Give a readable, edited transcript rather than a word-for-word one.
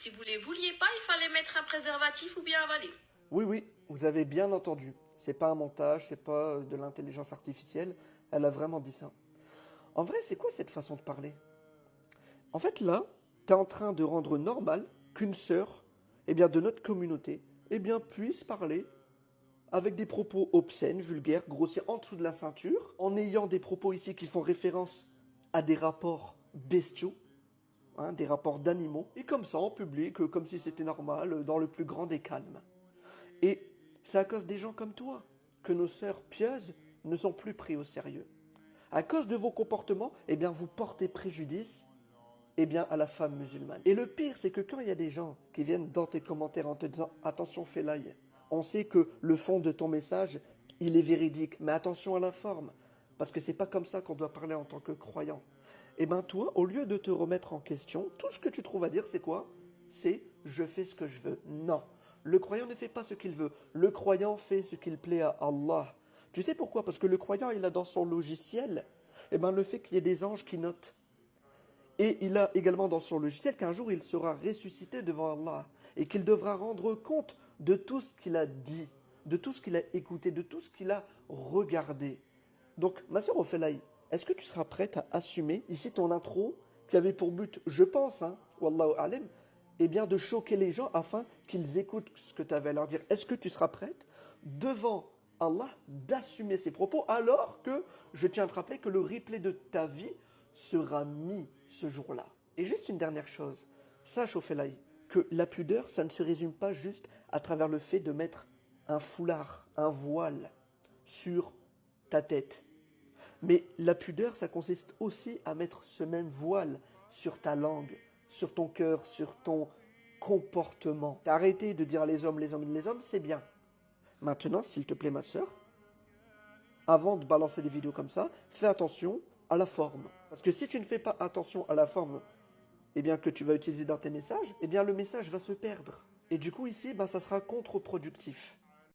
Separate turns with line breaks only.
Si vous les vouliez pas, il fallait mettre un préservatif ou bien avaler.
Oui, oui, vous avez bien entendu. C'est pas un montage, c'est pas de l'intelligence artificielle. Elle a vraiment dit ça. En vrai, c'est quoi cette façon de parler? En fait, là, t'es en train de rendre normal qu'une sœur, de notre communauté, puisse parler avec des propos obscènes, vulgaires, grossiers en dessous de la ceinture, en ayant des propos ici qui font référence à des rapports bestiaux, hein, des rapports d'animaux, et comme ça en public, comme si c'était normal, dans le plus grand des calmes. Et c'est à cause des gens comme toi que nos sœurs pieuses ne sont plus prises au sérieux. À cause de vos comportements, vous portez préjudice à la femme musulmane. Et le pire, c'est que quand il y a des gens qui viennent dans tes commentaires en te disant « Attention, Felaï, on sait que le fond de ton message, il est véridique, mais attention à la forme, parce que c'est pas comme ça qu'on doit parler en tant que croyant. » Toi, au lieu de te remettre en question, tout ce que tu trouves à dire, c'est quoi? C'est « Je fais ce que je veux ». Non, le croyant ne fait pas ce qu'il veut. Le croyant fait ce qu'il plaît à Allah. Tu sais pourquoi? Parce que le croyant, il a dans son logiciel le fait qu'il y ait des anges qui notent. Et il a également dans son logiciel qu'un jour il sera ressuscité devant Allah et qu'il devra rendre compte de tout ce qu'il a dit, de tout ce qu'il a écouté, de tout ce qu'il a regardé. Donc, ma sœur Ophélaï, est-ce que tu seras prête à assumer ici ton intro qui avait pour but, je pense, Wallahu a'lam, de choquer les gens afin qu'ils écoutent ce que tu avais à leur dire. Est-ce que tu seras prête devant Allah d'assumer ses propos alors que je tiens à te rappeler que le replay de ta vie sera mis ce jour-là. Et juste une dernière chose, sache Ophélaï que la pudeur, ça ne se résume pas juste à travers le fait de mettre un foulard, un voile sur ta tête. Mais la pudeur, ça consiste aussi à mettre ce même voile sur ta langue, sur ton cœur, sur ton comportement. Arrêtez de dire les hommes, c'est bien. Maintenant, s'il te plaît, ma sœur, avant de balancer des vidéos comme ça, fais attention à la forme. Parce que si tu ne fais pas attention à la forme que tu vas utiliser dans tes messages, le message va se perdre. Et du coup, ici, ça sera contre-productif.